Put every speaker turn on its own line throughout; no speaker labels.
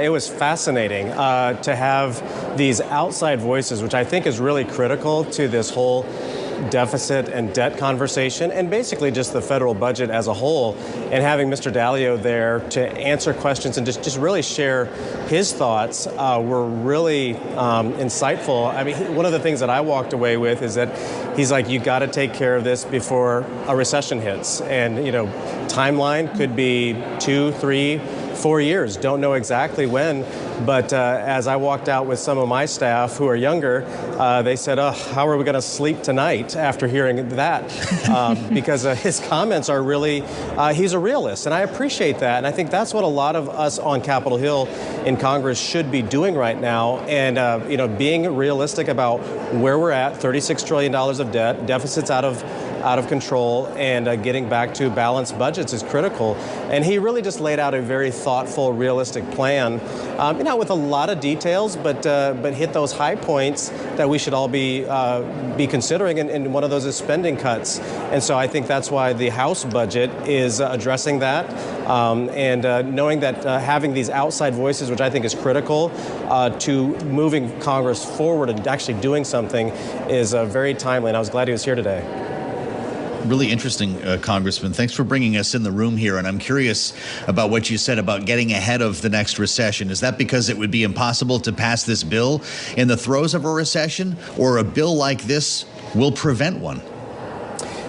It was fascinating to have these outside voices, which I think is really critical to this whole deficit and debt conversation, and basically just the federal budget as a whole, and having Mr. Dalio there to answer questions and just really share his thoughts were really insightful. I mean, one of the things that I walked away with is that he's like, you got to take care of this before a recession hits. And, you know, timeline could be 2, 3, 4 years. Don't know exactly when, but as I walked out with some of my staff who are younger, they said, oh, how are we going to sleep tonight after hearing that? Because his comments are really, he's a realist, and I appreciate that. And I think that's what a lot of us on Capitol Hill in Congress should be doing right now. And, you know, being realistic about where we're at, $36 trillion of debt, deficits out of control, and getting back to balanced budgets is critical. And he really just laid out a very thoughtful, realistic plan, not with a lot of details, but hit those high points that we should all be considering. And one of those is spending cuts. And so I think that's why the House budget is addressing that, and knowing that having these outside voices, which I think is critical to moving Congress forward and actually doing something, is very timely. And I was glad he was here today.
Really interesting, Congressman. Thanks for bringing us in the room here. And I'm curious about what you said about getting ahead of the next recession. Is that because it would be impossible to pass this bill in the throes of a recession, or a bill like this will prevent one?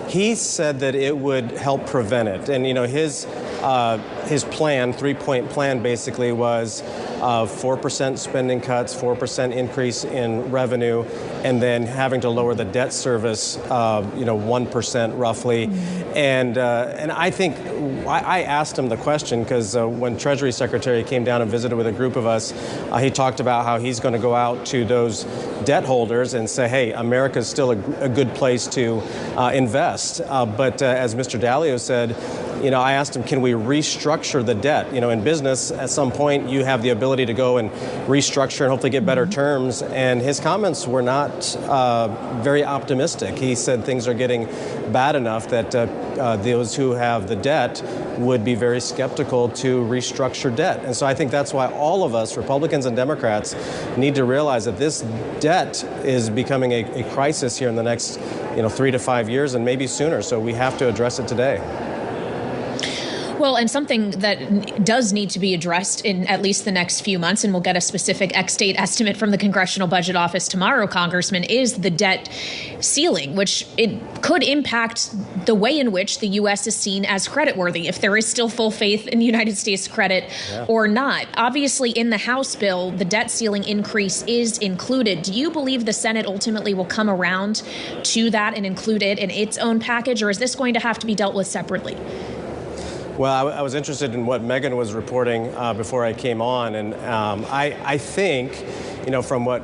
He said that it would help prevent it. And, you know, his plan, 3-point plan, basically was 4% spending cuts, 4% increase in revenue, and then having to lower the debt service, 1% roughly. And I think I asked him the question because when Treasury Secretary came down and visited with a group of us, he talked about how he's going to go out to those debt holders and say, hey, America's still a good place to invest. But as Mr. Dalio said, you know, I asked him, can we restructure the debt? You know, in business, at some point, you have the ability to go and restructure and hopefully get better terms. And his comments were not very optimistic. He said things are getting bad enough that those who have the debt would be very skeptical to restructure debt. And so I think that's why all of us, Republicans and Democrats, need to realize that this debt is becoming a crisis here in the next 3 to 5 years and maybe sooner. So we have to address it today.
Well, and something that does need to be addressed in at least the next few months, and we'll get a specific ex-state estimate from the Congressional Budget Office tomorrow, Congressman, is the debt ceiling, which it could impact the way in which the U.S. is seen as creditworthy, if there is still full faith in United States credit or not. Obviously, in the House bill, the debt ceiling increase is included. Do you believe the Senate ultimately will come around to that and include it in its own package, or is this going to have to be dealt with separately?
Well, I was interested in what Megan was reporting before I came on, and I think, from what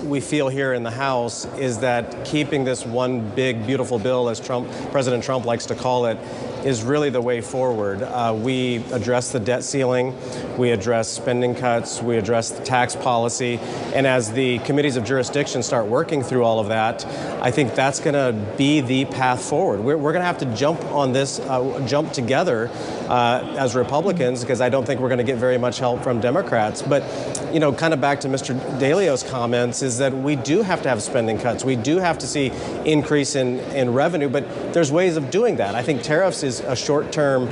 we feel here in the House, is that keeping this one big, beautiful bill, as President Trump likes to call it, is really the way forward. We address the debt ceiling, we address spending cuts, we address the tax policy, and as the committees of jurisdiction start working through all of that, I think that's going to be the path forward. We're going to have to jump on this, jump together as Republicans, because I don't think we're going to get very much help from Democrats. But, kind of back to Mr. Dalio's comments, is that we do have to have spending cuts. We do have to see increase in revenue, but there's ways of doing that. I think tariffs is a short-term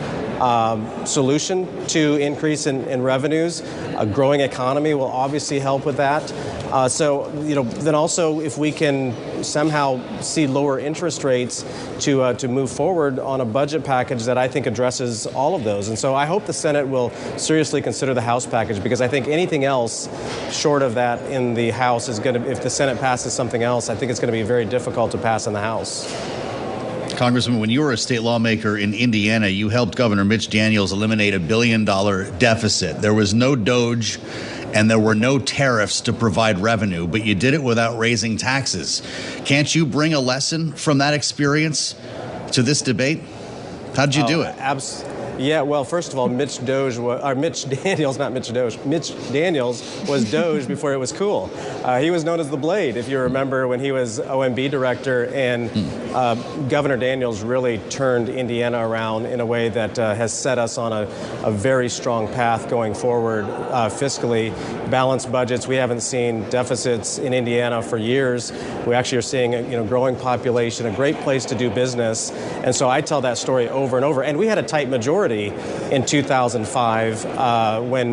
solution to increase in revenues. A growing economy will obviously help with that. Then also if we can somehow see lower interest rates to move forward on a budget package that I think addresses all of those. And so I hope the Senate will seriously consider the House package, because I think anything else short of that in the House is going to, if the Senate passes something else, I think it's going to be very difficult to pass in the House.
Congressman, when you were a state lawmaker in Indiana, you helped Governor Mitch Daniels eliminate $1 billion deficit. There was no DOGE and there were no tariffs to provide revenue, but you did it without raising taxes. Can't you bring a lesson from that experience to this debate? How did you do it?
Yeah, well, first of all, Mitch Daniels, not Mitch Doge. Mitch Daniels was Doge before it was cool. He was known as the Blade, if you remember, when he was OMB director, and Governor Daniels really turned Indiana around in a way that has set us on a very strong path going forward fiscally. Balanced budgets. We haven't seen deficits in Indiana for years. We actually are seeing a growing population, a great place to do business, and so I tell that story over and over. And we had a tight majority in 2005 when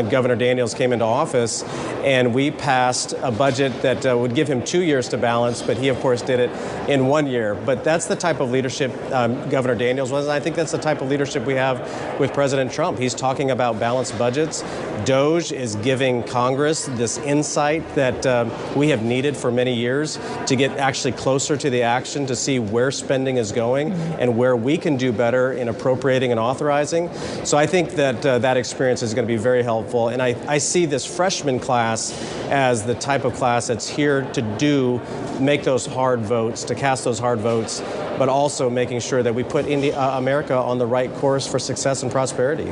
Governor Daniels came into office, and we passed a budget that would give him 2 years to balance, but he, of course, did it in 1 year. But that's the type of leadership Governor Daniels was, and I think that's the type of leadership we have with President Trump. He's talking about balanced budgets. Doge is giving Congress this insight that we have needed for many years to get actually closer to the action, to see where spending is going and where we can do better in appropriating and authorizing. So I think that that experience is going to be very helpful. And I see this freshman class as the type of class that's here to make those hard votes, to cast those hard votes, but also making sure that we put America on the right course for success and prosperity.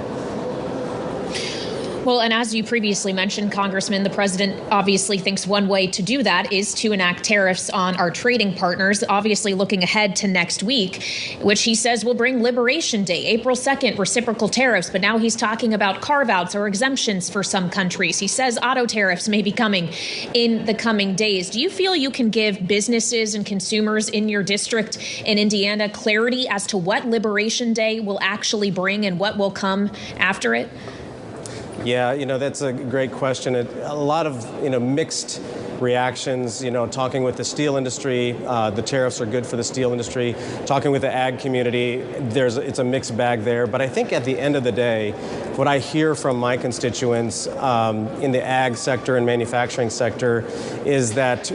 Well, and as you previously mentioned, Congressman, the president obviously thinks one way to do that is to enact tariffs on our trading partners, obviously looking ahead to next week, which he says will bring Liberation Day, April 2nd, reciprocal tariffs. But now he's talking about carve-outs or exemptions for some countries. He says auto tariffs may be coming in the coming days. Do you feel you can give businesses and consumers in your district in Indiana clarity as to what Liberation Day will actually bring and what will come after it?
Yeah, that's a great question. A lot of, mixed reactions, talking with the steel industry, the tariffs are good for the steel industry. Talking with the ag community, it's a mixed bag there. But I think at the end of the day, what I hear from my constituents in the ag sector and manufacturing sector is that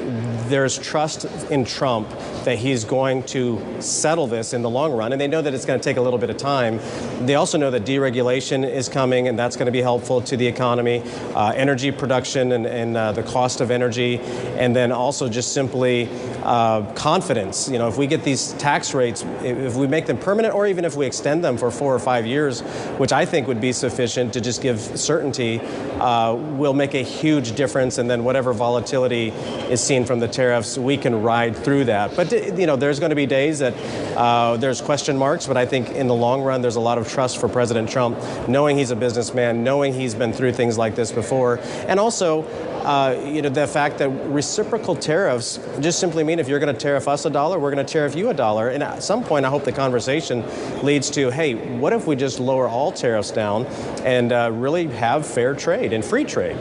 there's trust in Trump that he's going to settle this in the long run. And they know that it's going to take a little bit of time. They also know that deregulation is coming, and that's going to be helpful to the economy, energy production and the cost of energy, and then also just simply confidence. If we get these tax rates, if we make them permanent, or even if we extend them for 4 or 5 years, which I think would be sufficient to just give certainty, will make a huge difference. And then whatever volatility is seen from the tariffs, we can ride through that. But there's going to be days that there's question marks, but I think in the long run, there's a lot of trust for President Trump, knowing he's a businessman, knowing he's been through things like this before, and also the fact that reciprocal tariffs just simply mean if you're going to tariff us $1, we're going to tariff you $1. And at some point, I hope the conversation leads to, hey, what if we just lower all tariffs down and really have fair trade and free trade?